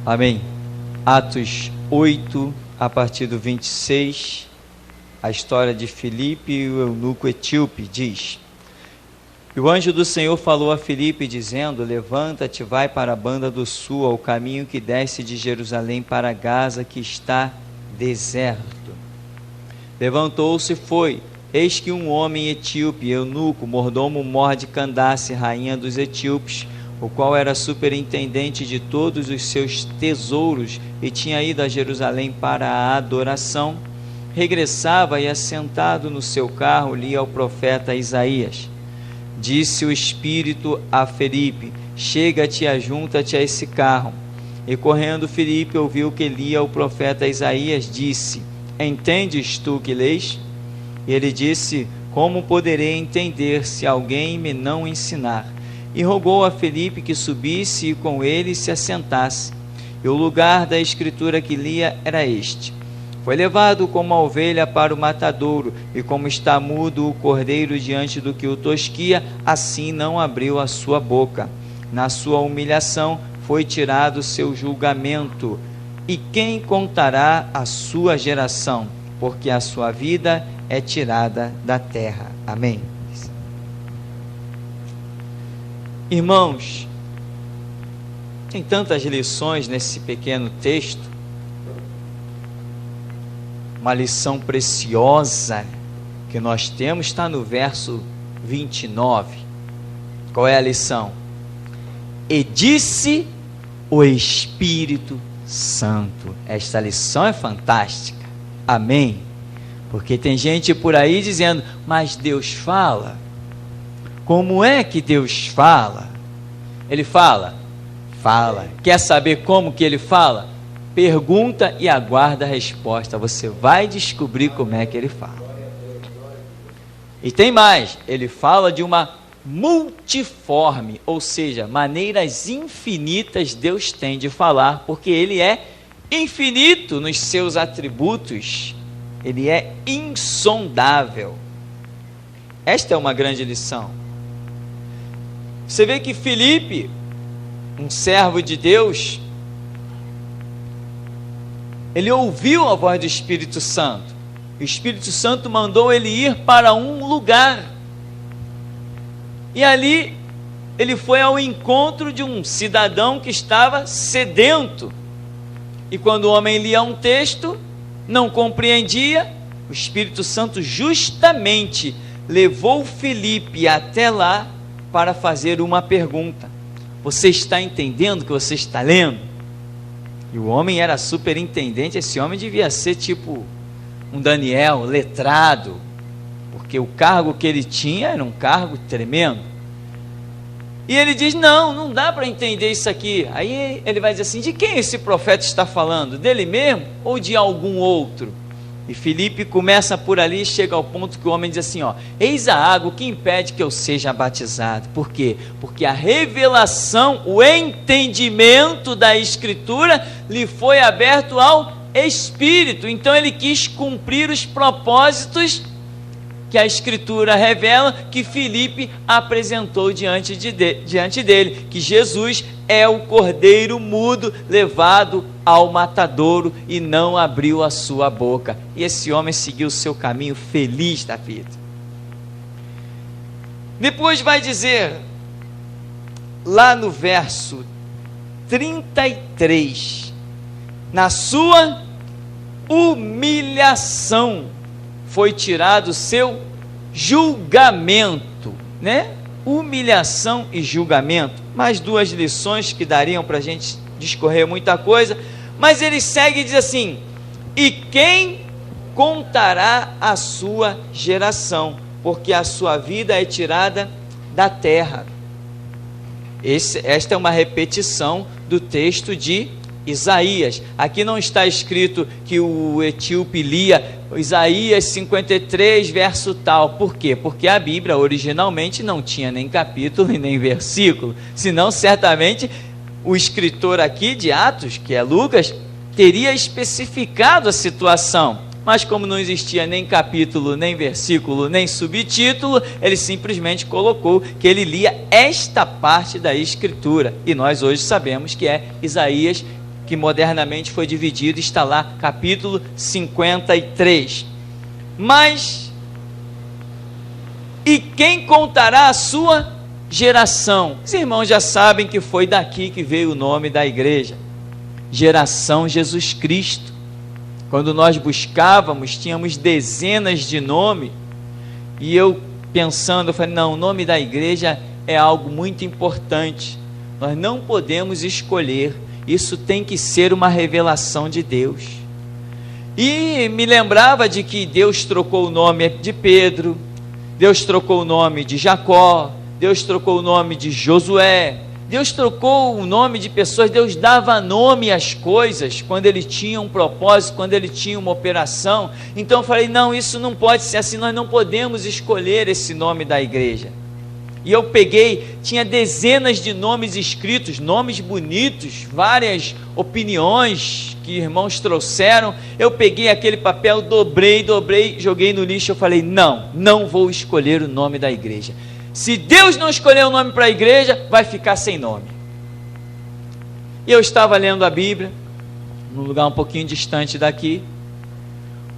Amém. Atos 8, a partir do 26, a história de Filipe e o eunuco etíope diz: E o anjo do Senhor falou a Filipe, dizendo: Levanta-te, vai para a banda do sul, ao caminho que desce de Jerusalém para Gaza, que está deserto. Levantou-se e foi. Eis que um homem etíope, eunuco, mordomo-mor de Candace, rainha dos etíopes, o qual era superintendente de todos os seus tesouros e tinha ido a Jerusalém para a adoração, regressava e, assentado no seu carro, lia ao profeta Isaías. Disse o Espírito a Filipe: Chega-te e ajunta-te a esse carro. E correndo Filipe ouviu que lia o profeta Isaías, disse: Entendes tu que lês? E ele disse: Como poderei entender se alguém me não ensinar? E rogou a Filipe que subisse e com ele se assentasse. E o lugar da escritura que lia era este: Foi levado como a ovelha para o matadouro, e como está mudo o cordeiro diante do que o tosquia, assim não abriu a sua boca. Na sua humilhação foi tirado o seu julgamento. E quem contará a sua geração? Porque a sua vida é tirada da terra. Amém. Irmãos, tem tantas lições nesse pequeno texto. Uma lição preciosa que nós temos está no verso 29. Qual é a lição? E disse o Espírito Santo. Esta lição é fantástica. Amém. Porque tem gente por aí dizendo: mas Deus fala. Como é que Deus fala? Ele fala? Fala. Quer saber como que ele fala? Pergunta e aguarda a resposta. Você vai descobrir como é que ele fala. E tem mais. Ele fala de uma multiforme, ou seja, maneiras infinitas Deus tem de falar, porque ele é infinito nos seus atributos. Ele é insondável. Esta é uma grande lição. Você vê que Filipe, um servo de Deus, ele ouviu a voz do Espírito Santo. O Espírito Santo mandou ele ir para um lugar. E ali ele foi ao encontro de um cidadão que estava sedento. E quando o homem lia um texto, não compreendia, o Espírito Santo justamente levou Filipe até lá para fazer uma pergunta. Você está entendendo o que você está lendo? E o homem era superintendente. Esse homem devia ser tipo um Daniel, letrado, porque o cargo que ele tinha era um cargo tremendo. E ele diz: não dá para entender isso aqui. Aí ele vai dizer assim: de quem esse profeta está falando? Dele mesmo ou de algum outro? E Filipe começa por ali e chega ao ponto que o homem diz assim: eis a água, o que impede que eu seja batizado? Por quê? Porque a revelação, o entendimento da Escritura lhe foi aberto ao Espírito. Então ele quis cumprir os propósitos que a Escritura revela, que Filipe apresentou diante dele, que Jesus é o cordeiro mudo levado ao matadouro e não abriu a sua boca. E esse homem seguiu o seu caminho feliz da vida. Depois vai dizer, lá no verso 33, na sua humilhação foi tirado o seu julgamento, né? Humilhação e julgamento. Mais duas lições que dariam para a gente discorrer muita coisa, mas ele segue e diz assim: e quem contará a sua geração? Porque a sua vida é tirada da terra. Esta é uma repetição do texto de Isaías. Aqui não está escrito que o etíope lia Isaías 53, verso tal. Por quê? Porque a Bíblia originalmente não tinha nem capítulo e nem versículo. Senão, certamente, o escritor aqui de Atos, que é Lucas, teria especificado a situação. Mas como não existia nem capítulo, nem versículo, nem subtítulo, ele simplesmente colocou que ele lia esta parte da Escritura. E nós hoje sabemos que é Isaías que modernamente foi dividido, está lá, capítulo 53. Mas, e quem contará a sua geração? Os irmãos já sabem que foi daqui que veio o nome da igreja, Geração Jesus Cristo. Quando nós buscávamos, tínhamos dezenas de nomes, e eu pensando, eu falei, não, o nome da igreja é algo muito importante, nós não podemos escolher, isso tem que ser uma revelação de Deus. E me lembrava de que Deus trocou o nome de Pedro, Deus trocou o nome de Jacó, Deus trocou o nome de Josué, Deus trocou o nome de pessoas, Deus dava nome às coisas, quando Ele tinha um propósito, quando Ele tinha uma operação. Então eu falei, não, isso não pode ser assim, nós não podemos escolher esse nome da igreja. E eu peguei, tinha dezenas de nomes escritos, nomes bonitos, várias opiniões que irmãos trouxeram. Eu peguei aquele papel, dobrei, joguei no lixo. Eu falei, não vou escolher o nome da igreja. Se Deus não escolher o nome para a igreja, vai ficar sem nome. E eu estava lendo a Bíblia, num lugar um pouquinho distante daqui,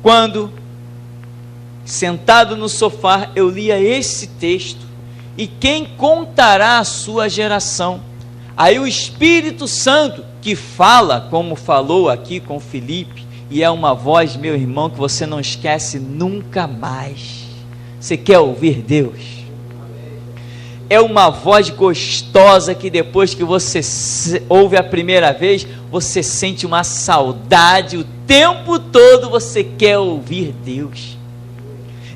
quando, sentado no sofá, eu lia esse texto. E quem contará a sua geração? Aí o Espírito Santo, que fala, como falou aqui com Felipe, e é uma voz, meu irmão, que você não esquece nunca mais. Você quer ouvir Deus? É uma voz gostosa que depois que você ouve a primeira vez, você sente uma saudade, o tempo todo você quer ouvir Deus.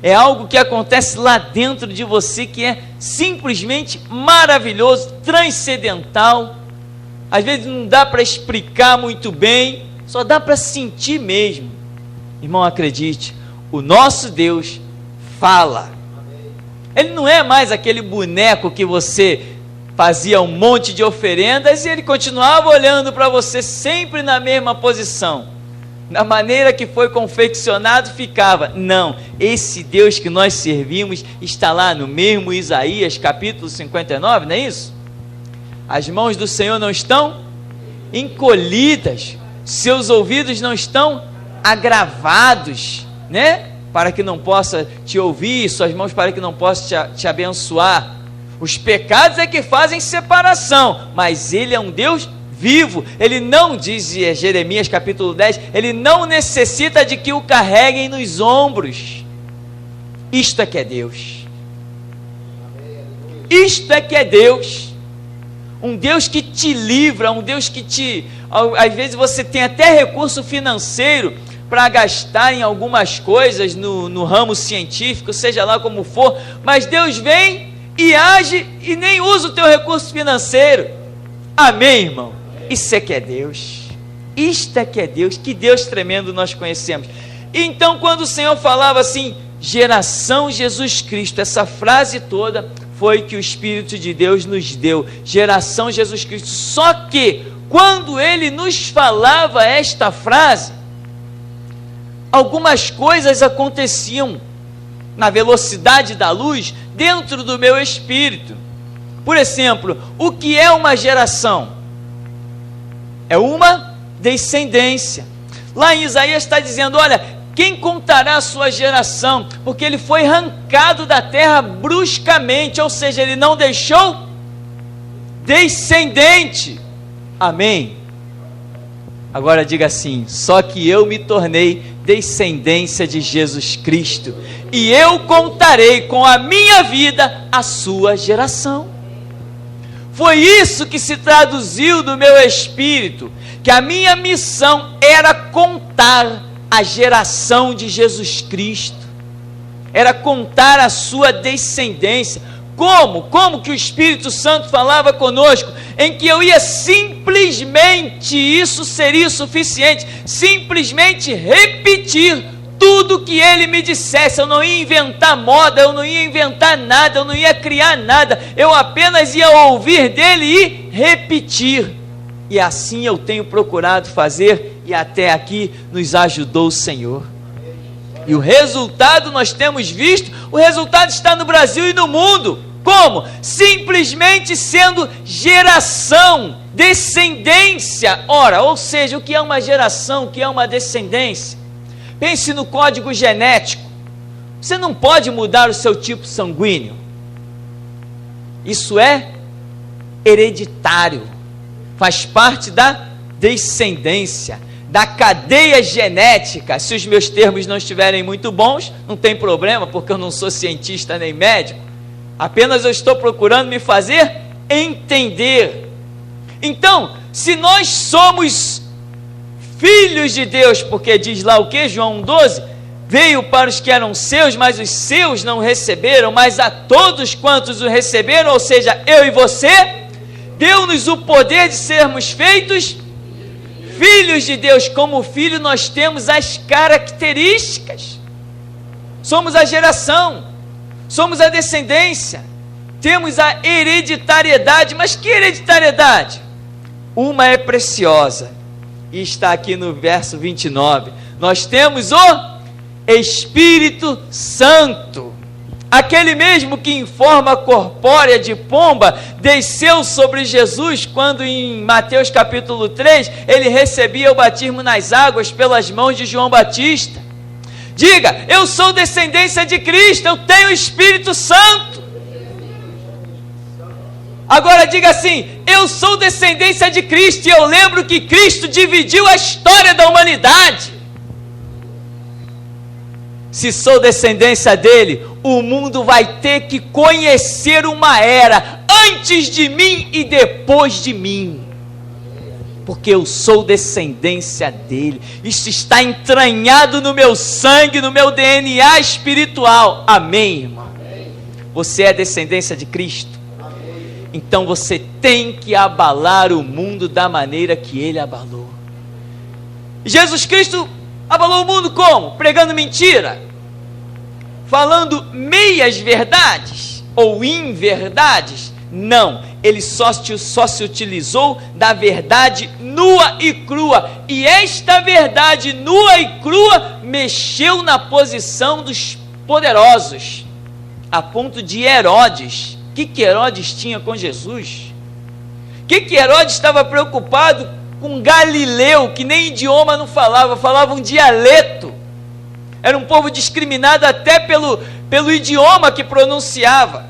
É algo que acontece lá dentro de você que é simplesmente maravilhoso, transcendental. Às vezes não dá para explicar muito bem, só dá para sentir mesmo. Irmão, acredite, o nosso Deus fala. Ele não é mais aquele boneco que você fazia um monte de oferendas e ele continuava olhando para você sempre na mesma posição. Da maneira que foi confeccionado ficava. Não, esse Deus que nós servimos está lá no mesmo Isaías capítulo 59, não é isso? As mãos do Senhor não estão encolhidas, seus ouvidos não estão agravados, né? Para que não possa te ouvir, suas mãos para que não possa te abençoar. Os pecados é que fazem separação, mas Ele é um Deus vivo. Ele não, diz Jeremias capítulo 10, Ele não necessita de que o carreguem nos ombros. Isto é que é Deus. Isto é que é Deus. Um Deus que te livra, um Deus que te... Às vezes você tem até recurso financeiro para gastar em algumas coisas no ramo científico, seja lá como for, mas Deus vem e age e nem usa o teu recurso financeiro. Amém, irmão? Isso é que é Deus. Isto é que é Deus. Que Deus tremendo nós conhecemos. Então, quando o Senhor falava assim, geração Jesus Cristo, essa frase toda foi que o Espírito de Deus nos deu. Geração Jesus Cristo. Só que, quando Ele nos falava esta frase, algumas coisas aconteciam na velocidade da luz dentro do meu espírito. Por exemplo, o que é uma geração? É uma descendência. Lá em Isaías está dizendo, olha, quem contará a sua geração? Porque ele foi arrancado da terra bruscamente, ou seja, ele não deixou descendente. Amém? Agora diga assim, só que eu me tornei descendência de Jesus Cristo, e eu contarei com a minha vida a sua geração. Foi isso que se traduziu do meu espírito, que a minha missão era contar a geração de Jesus Cristo, era contar a sua descendência. Como que o Espírito Santo falava conosco, em que eu ia simplesmente, isso seria suficiente, simplesmente repetir tudo que ele me dissesse. Eu não ia inventar moda, eu não ia inventar nada, eu não ia criar nada, eu apenas ia ouvir dele e repetir. E assim eu tenho procurado fazer, e até aqui nos ajudou o Senhor. E o resultado nós temos visto, o resultado está no Brasil e no mundo. Como? Simplesmente sendo geração, descendência. Ora, ou seja, o que é uma geração, o que é uma descendência? Pense no código genético. Você não pode mudar o seu tipo sanguíneo. Isso é hereditário. Faz parte da descendência, da cadeia genética. Se os meus termos não estiverem muito bons, não tem problema, porque eu não sou cientista nem médico. Apenas eu estou procurando me fazer entender. Então, se nós somos filhos de Deus, porque diz lá o que? João 1,12, veio para os que eram seus, mas os seus não receberam, mas a todos quantos o receberam, ou seja, eu e você, deu-nos o poder de sermos feitos filhos de Deus. Como filho nós temos as características, somos a geração, somos a descendência, temos a hereditariedade. Mas que hereditariedade? Uma é preciosa, e está aqui no verso 29, nós temos o Espírito Santo, aquele mesmo que em forma corpórea de pomba desceu sobre Jesus, quando em Mateus capítulo 3, ele recebia o batismo nas águas pelas mãos de João Batista. Diga, eu sou descendência de Cristo, eu tenho o Espírito Santo. Agora diga assim, eu sou descendência de Cristo, e eu lembro que Cristo dividiu a história da humanidade. Se sou descendência dele, o mundo vai ter que conhecer uma era antes de mim e depois de mim, porque eu sou descendência dele. Isso está entranhado no meu sangue, no meu DNA espiritual. Amém, irmão? Amém. Você é descendência de Cristo. Amém. Então você tem que abalar o mundo da maneira que ele abalou. Jesus Cristo abalou o mundo como? Pregando mentira, falando meias verdades ou inverdades? Não, ele só se utilizou da verdade nua e crua, e esta verdade nua e crua mexeu na posição dos poderosos, a ponto de Herodes. O que Herodes tinha com Jesus? O que Herodes estava preocupado com Galileu, que nem idioma não falava, falava um dialeto, era um povo discriminado até pelo idioma que pronunciava.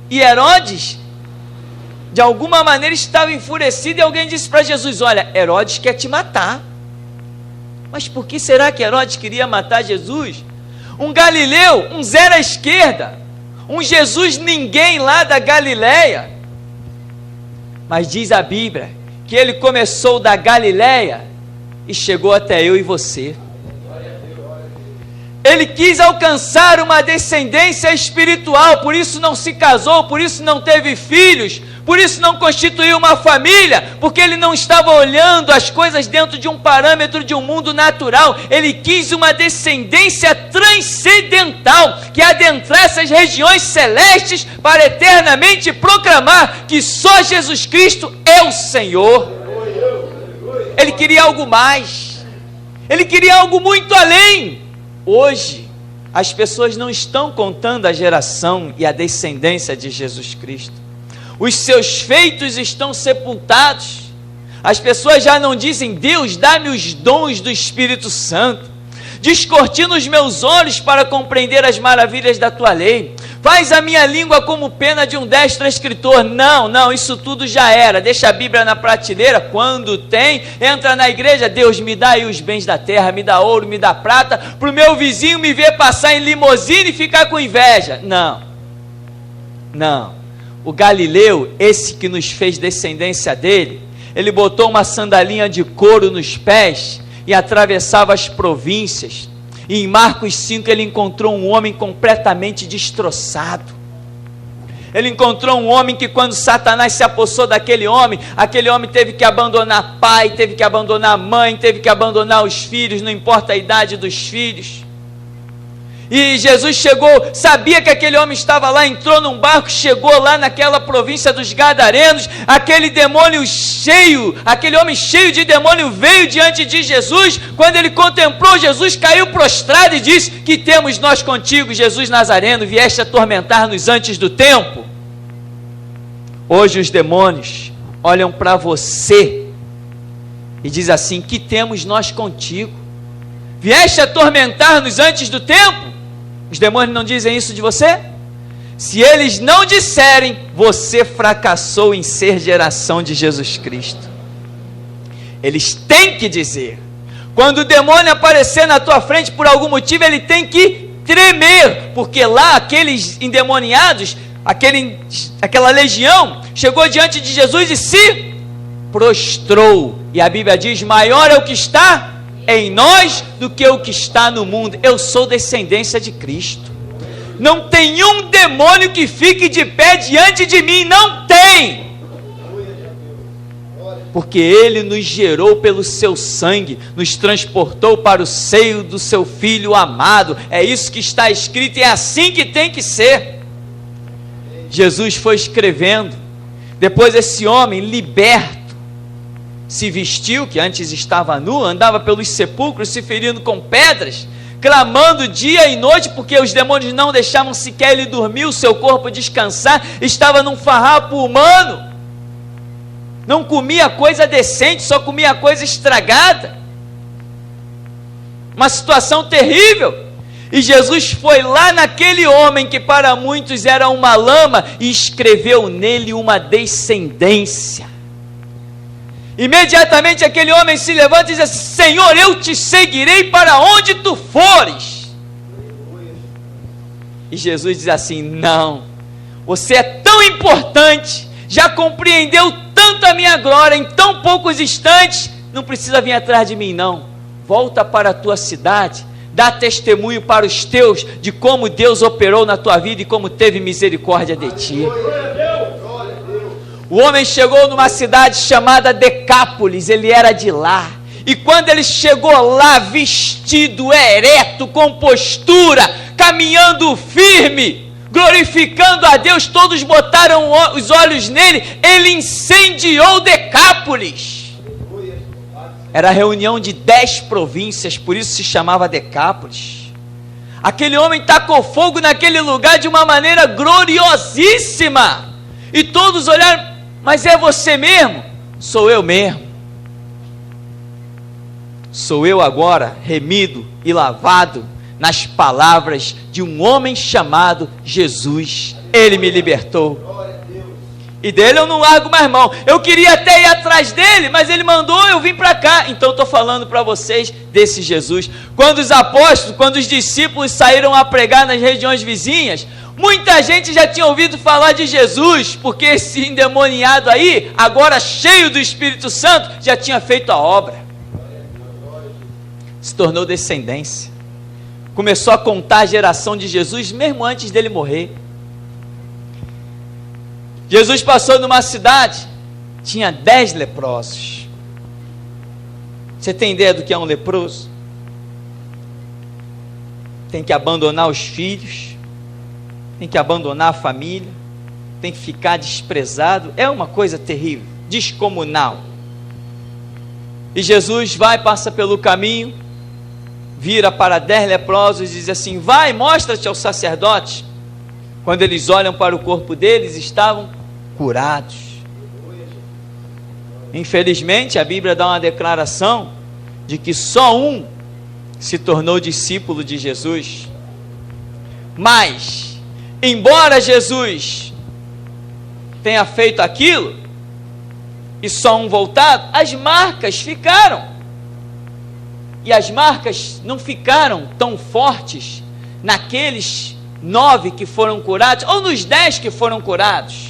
E Herodes, de alguma maneira, estava enfurecido, e alguém disse para Jesus, olha, Herodes quer te matar. Mas por que será que Herodes queria matar Jesus? Um Galileu, um zero à esquerda, um Jesus ninguém lá da Galileia. Mas diz a Bíblia que ele começou da Galileia e chegou até eu e você. Ele quis alcançar uma descendência espiritual, por isso não se casou, por isso não teve filhos, por isso não constituiu uma família, porque ele não estava olhando as coisas dentro de um parâmetro de um mundo natural. Ele quis uma descendência transcendental, que adentrasse as regiões celestes para eternamente proclamar que só Jesus Cristo é o Senhor. Ele queria algo mais, ele queria algo muito além. Hoje, as pessoas não estão contando a geração e a descendência de Jesus Cristo. Os seus feitos estão sepultados. As pessoas já não dizem, Deus, dá-me os dons do Espírito Santo. Descortina os meus olhos para compreender as maravilhas da tua lei. Faz a minha língua como pena de um destro escritor. Não, isso tudo já era. Deixa a Bíblia na prateleira. Quando tem, entra na igreja. Deus, me dá aí os bens da terra, me dá ouro, me dá prata, para o meu vizinho me ver passar em limusine e ficar com inveja. Não. O Galileu, esse que nos fez descendência dele, ele botou uma sandalinha de couro nos pés e atravessava as províncias. E em Marcos 5 ele encontrou um homem completamente destroçado. Ele encontrou um homem que, quando Satanás se apossou daquele homem, aquele homem teve que abandonar pai, teve que abandonar mãe, teve que abandonar os filhos, não importa a idade dos filhos. E Jesus chegou, sabia que aquele homem estava lá, entrou num barco, chegou lá naquela província dos Gadarenos, aquele demônio cheio, aquele homem cheio de demônio veio diante de Jesus. Quando ele contemplou Jesus, caiu prostrado e disse: que temos nós contigo, Jesus Nazareno? Vieste atormentar-nos antes do tempo? Hoje os demônios olham para você e diz assim: que temos nós contigo? Vieste atormentar-nos antes do tempo? Os demônios não dizem isso de você? Se eles não disserem, você fracassou em ser geração de Jesus Cristo. Eles têm que dizer. Quando o demônio aparecer na tua frente por algum motivo, ele tem que tremer, porque lá aqueles endemoniados, aquela legião, chegou diante de Jesus e se prostrou. E a Bíblia diz: maior é o que está em nós do que o que está no mundo. Eu sou descendência de Cristo. Não tem um demônio que fique de pé diante de mim, não tem. Porque Ele nos gerou pelo seu sangue, nos transportou para o seio do seu Filho amado. É isso que está escrito e é assim que tem que ser. Jesus foi escrevendo. Depois esse homem liberto se vestiu, que antes estava nu, andava pelos sepulcros se ferindo com pedras, clamando dia e noite, porque os demônios não deixavam sequer ele dormir, o seu corpo descansar. Estava num farrapo humano, não comia coisa decente, só comia coisa estragada, uma situação terrível. E Jesus foi lá naquele homem que para muitos era uma lama e escreveu nele uma descendência. Imediatamente aquele homem se levanta e diz assim: Senhor, eu te seguirei para onde tu fores. E Jesus diz assim: não, você é tão importante, já compreendeu tanto a minha glória em tão poucos instantes, não precisa vir atrás de mim não. Volta para a tua cidade, dá testemunho para os teus de como Deus operou na tua vida e como teve misericórdia de ti. O homem chegou numa cidade chamada Decápolis, ele era de lá. E quando ele chegou lá, vestido, ereto, com postura, caminhando firme, glorificando a Deus, todos botaram os olhos nele, ele incendiou Decápolis. Era a reunião de 10 províncias, por isso se chamava Decápolis. Aquele homem tacou fogo naquele lugar de uma maneira gloriosíssima. E todos olharam: mas é você mesmo? Sou eu mesmo. Sou eu agora, remido e lavado nas palavras de um homem chamado Jesus. Ele me libertou. E dele eu não largo mais mão. Eu queria até ir atrás dele, mas ele mandou eu vim para cá. Então estou falando para vocês desse Jesus. Quando os apóstolos, quando os discípulos saíram a pregar nas regiões vizinhas, muita gente já tinha ouvido falar de Jesus, porque esse endemoniado aí, agora cheio do Espírito Santo, já tinha feito a obra. Se tornou descendência. Começou a contar a geração de Jesus, mesmo antes dele morrer. Jesus passou numa cidade, tinha 10 leprosos. Você tem ideia do que é um leproso? Tem que abandonar os filhos, tem que abandonar a família, tem que ficar desprezado. É uma coisa terrível, descomunal. E Jesus passa pelo caminho, vira para 10 leprosos e diz assim: vai, mostra-te ao sacerdote. Quando eles olham para o corpo deles, estavam curados. Infelizmente a Bíblia dá uma declaração de que só um se tornou discípulo de Jesus. Mas embora Jesus tenha feito aquilo e só um voltado, as marcas ficaram. E as marcas não ficaram tão fortes naqueles 9 que foram curados, ou nos 10 que foram curados.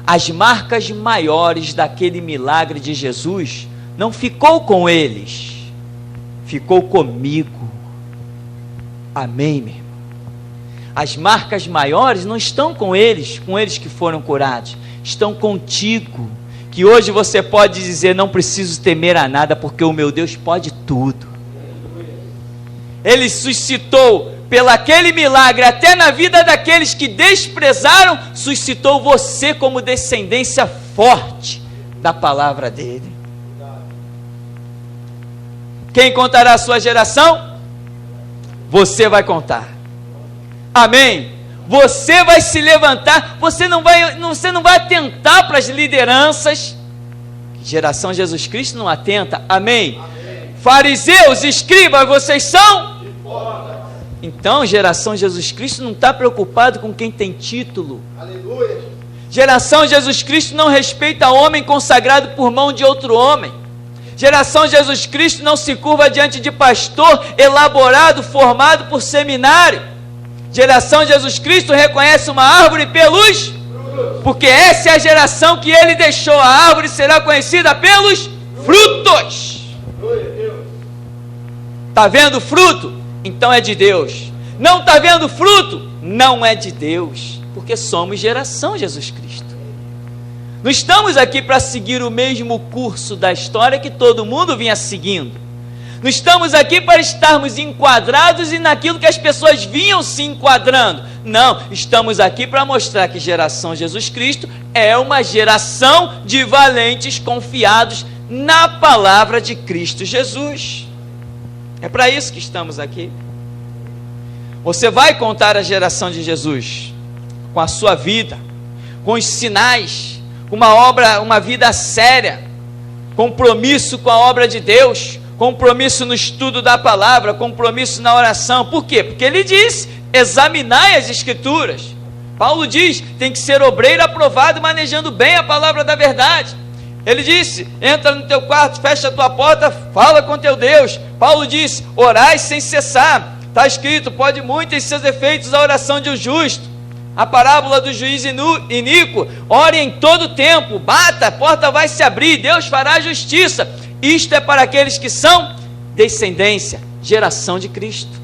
As marcas maiores daquele milagre de Jesus não ficou com eles, ficou comigo. Amém, meu irmão? As marcas maiores não estão com eles que foram curados, estão contigo, que hoje você pode dizer: não preciso temer a nada, porque o meu Deus pode tudo. Ele suscitou aquele milagre, até na vida daqueles que desprezaram, suscitou você como descendência forte da palavra dele. Quem contará a sua geração? Você vai contar. Amém? Você vai se levantar, você não vai atentar para as lideranças. Geração Jesus Cristo não atenta. Amém? Amém. Fariseus, escribas, vocês são? Então, geração Jesus Cristo não está preocupado com quem tem título. Aleluia. Geração Jesus Cristo não respeita homem consagrado por mão de outro homem. Geração Jesus Cristo não se curva diante de pastor elaborado, formado por seminário. Geração Jesus Cristo reconhece uma árvore pelos frutos, porque essa é a geração que ele deixou. A árvore será conhecida pelos frutos. Está vendo fruto? Então é de Deus. Não está vendo fruto? Não é de Deus, porque somos geração Jesus Cristo. Não estamos aqui para seguir o mesmo curso da história que todo mundo vinha seguindo. Não estamos aqui para estarmos enquadrados e naquilo que as pessoas vinham se enquadrando. Não, estamos aqui para mostrar que geração Jesus Cristo é uma geração de valentes confiados na palavra de Cristo Jesus. É para isso que estamos aqui. Você vai contar a geração de Jesus com a sua vida, com os sinais, com uma vida séria, compromisso com a obra de Deus, compromisso no estudo da palavra, compromisso na oração. Por quê? Porque ele diz: examinai as escrituras. Paulo diz: tem que ser obreiro aprovado, manejando bem a palavra da verdade. Ele disse: entra no teu quarto, fecha a tua porta, fala com teu Deus. Paulo disse: orai sem cessar. Está escrito: pode muito em seus efeitos a oração de um justo. A parábola do juiz iníquo: ore em todo tempo, bata, a porta vai se abrir, Deus fará justiça. Isto é para aqueles que são descendência, geração de Cristo.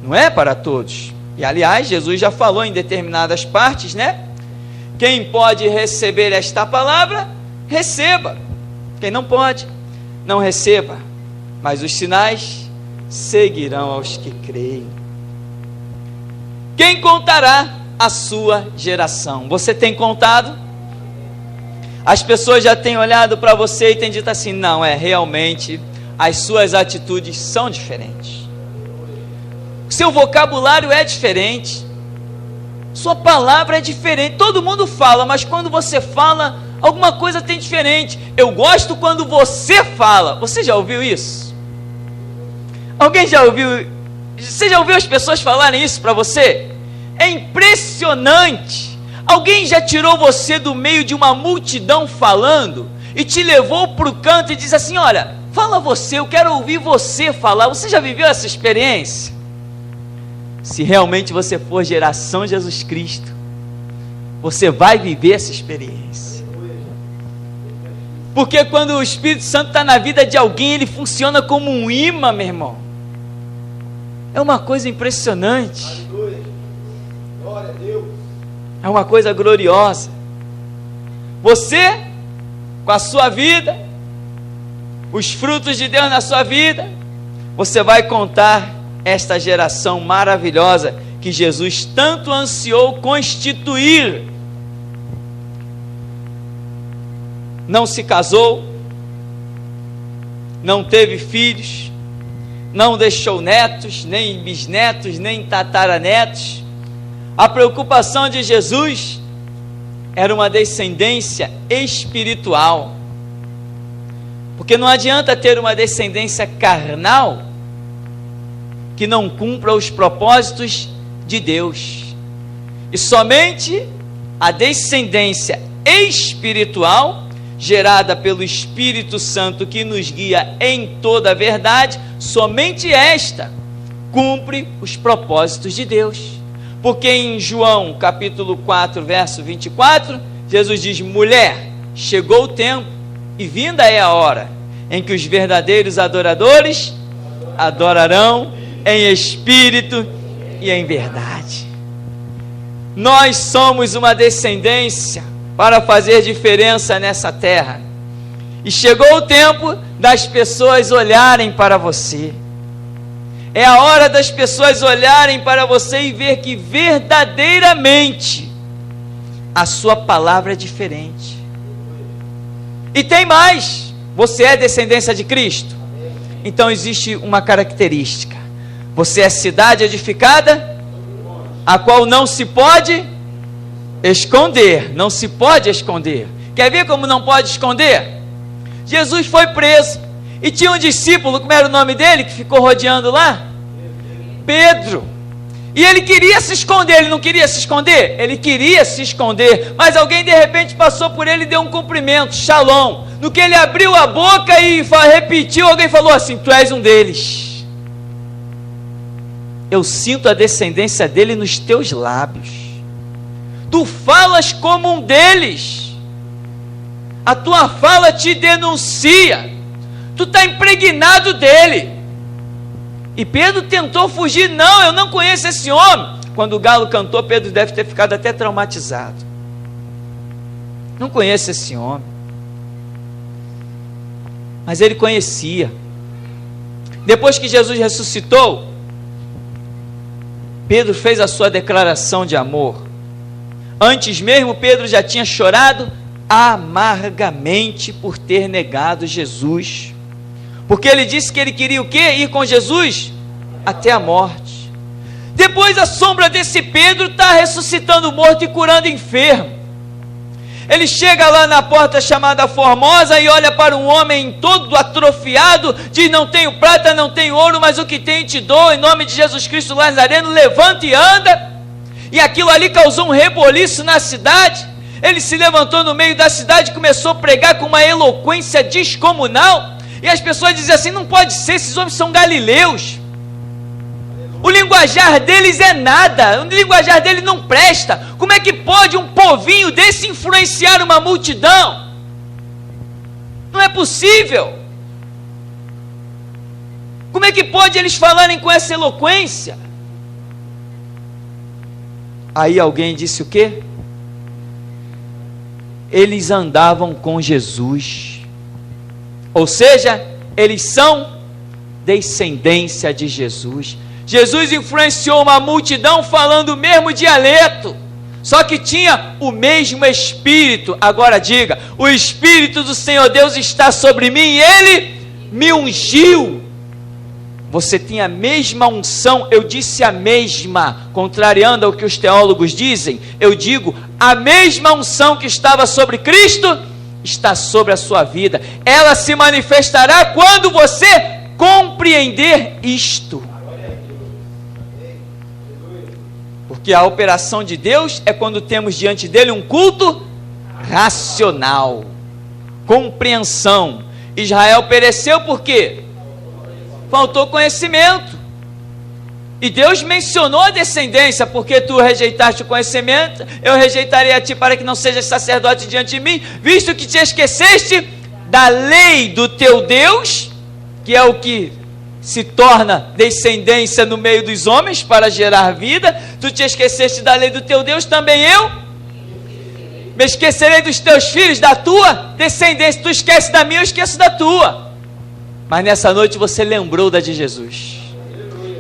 Não é para todos. E aliás, Jesus já falou em determinadas partes, né? Quem pode receber esta palavra, receba. Quem não pode, não receba. Mas os sinais seguirão aos que creem. Quem contará a sua geração? Você tem contado? As pessoas já têm olhado para você e têm dito assim: não, realmente as suas atitudes são diferentes, seu vocabulário é diferente, sua palavra é diferente. Todo mundo fala, mas quando você fala, alguma coisa tem diferente. Eu gosto quando você fala. Você já ouviu isso? Alguém já ouviu? Você já ouviu as pessoas falarem isso para você? É impressionante. Alguém já tirou você do meio de uma multidão falando e te levou para o canto e disse assim: olha, fala você, eu quero ouvir você falar. Você já viveu essa experiência? Se realmente você for geração Jesus Cristo, você vai viver essa experiência. Porque quando o Espírito Santo está na vida de alguém, ele funciona como um imã, meu irmão. É uma coisa impressionante. Glória a Deus. É uma coisa gloriosa. Você, com a sua vida, os frutos de Deus na sua vida, você vai contar esta geração maravilhosa que Jesus tanto ansiou constituir. Não se casou, não teve filhos, não deixou netos, nem bisnetos, nem tataranetos. A preocupação de Jesus era uma descendência espiritual, porque não adianta ter uma descendência carnal que não cumpra os propósitos de Deus, e somente a descendência espiritual, gerada pelo Espírito Santo que nos guia em toda a verdade, somente esta cumpre os propósitos de Deus. Porque em João capítulo 4, verso 24, Jesus diz: mulher, chegou o tempo e vinda é a hora em que os verdadeiros adoradores adorarão em espírito e em verdade. Nós somos uma descendência para fazer diferença nessa terra, e chegou o tempo das pessoas olharem para você. É a hora das pessoas olharem para você e ver que verdadeiramente a sua palavra é diferente. E tem mais: você é descendência de Cristo? Então existe uma característica: você é cidade edificada, a qual não se pode esconder. Não se pode esconder. Quer ver como não pode esconder? Jesus foi preso e tinha um discípulo, como era o nome dele, que ficou rodeando lá? Pedro. E ele queria se esconder. Ele não queria se esconder? Ele queria se esconder, mas alguém de repente passou por ele e deu um cumprimento, shalom. No que ele abriu a boca e repetiu, alguém falou assim: tu és um deles. Eu sinto a descendência dele nos teus lábios. Tu falas como um deles. A tua fala te denuncia. Tu está impregnado dele. E Pedro tentou fugir. Não, eu não conheço esse homem. Quando o galo cantou, Pedro deve ter ficado até traumatizado. Não conheço esse homem. Mas ele conhecia. Depois que Jesus ressuscitou, Pedro fez a sua declaração de amor. Antes mesmo, Pedro já tinha chorado amargamente por ter negado Jesus. Porque ele disse que ele queria o quê? Ir com Jesus até a morte. Depois, a sombra desse Pedro está ressuscitando morto e curando enfermo. Ele chega lá na porta chamada Formosa e olha para um homem todo atrofiado, diz: não tenho prata, não tenho ouro, mas o que tenho te dou, em nome de Jesus Cristo Nazareno, levanta e anda. E aquilo ali causou um reboliço na cidade. Ele se levantou no meio da cidade e começou a pregar com uma eloquência descomunal. E as pessoas diziam assim: não pode ser, esses homens são galileus. O linguajar deles é nada, o linguajar dele não presta. Como é que pode um povinho desse influenciar uma multidão? Não é possível. Como é que pode eles falarem com essa eloquência? Aí alguém disse o quê? Eles andavam com Jesus. Ou seja, eles são descendência de Jesus. Jesus influenciou uma multidão falando o mesmo dialeto, só que tinha o mesmo Espírito. Agora diga: o Espírito do Senhor Deus está sobre mim e Ele me ungiu. Você tem a mesma unção. Eu disse a mesma, contrariando ao que os teólogos dizem. Eu digo: a mesma unção que estava sobre Cristo está sobre a sua vida. Ela se manifestará quando você compreender isto. Porque a operação de Deus é quando temos diante dele um culto racional, compreensão. Israel pereceu por quê? Faltou conhecimento. E Deus mencionou a descendência: porque tu rejeitaste o conhecimento, eu rejeitarei a ti para que não sejas sacerdote diante de mim, visto que te esqueceste da lei do teu Deus, que é o que se torna descendência no meio dos homens para gerar vida. Tu te esqueceste da lei do teu Deus, também eu me esquecerei dos teus filhos, da tua descendência. Tu esquece da minha, eu esqueço da tua. Mas nessa noite você lembrou da de Jesus,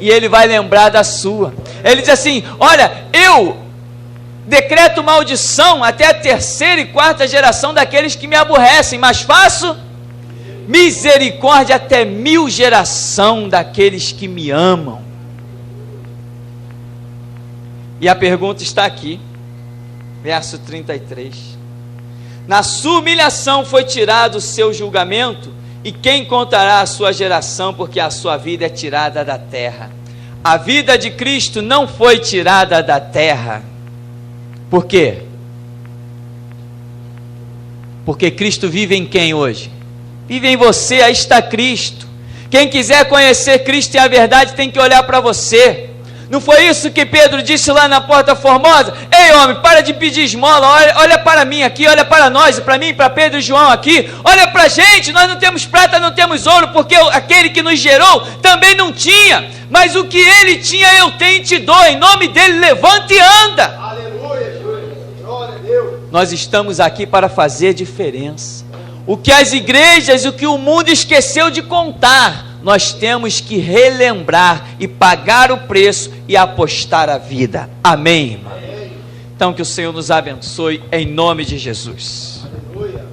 e Ele vai lembrar da sua. Ele diz assim: olha, eu decreto maldição até a terceira e quarta geração daqueles que me aborrecem, mas faço misericórdia até 1000 geração daqueles que me amam. E a pergunta está aqui, verso 33. Na sua humilhação foi tirado o seu julgamento, e quem contará a sua geração, porque a sua vida é tirada da terra. A vida de Cristo não foi tirada da terra. Por quê? Porque Cristo vive em quem hoje? Vive em você. Aí está Cristo. Quem quiser conhecer Cristo e a verdade tem que olhar para você. Não foi isso que Pedro disse lá na porta Formosa? Ei homem, para de pedir esmola, olha para mim aqui, olha para nós, para mim, para Pedro e João aqui, olha para a gente. Nós não temos prata, não temos ouro, porque aquele que nos gerou também não tinha, mas o que ele tinha eu tenho e te dou. Em nome dele, levanta e anda. Aleluia, glória a Deus. Nós estamos aqui para fazer diferença. O que as igrejas, o que o mundo esqueceu de contar, nós temos que relembrar e pagar o preço e apostar a vida. Amém, irmão? Então que o Senhor nos abençoe em nome de Jesus. Aleluia.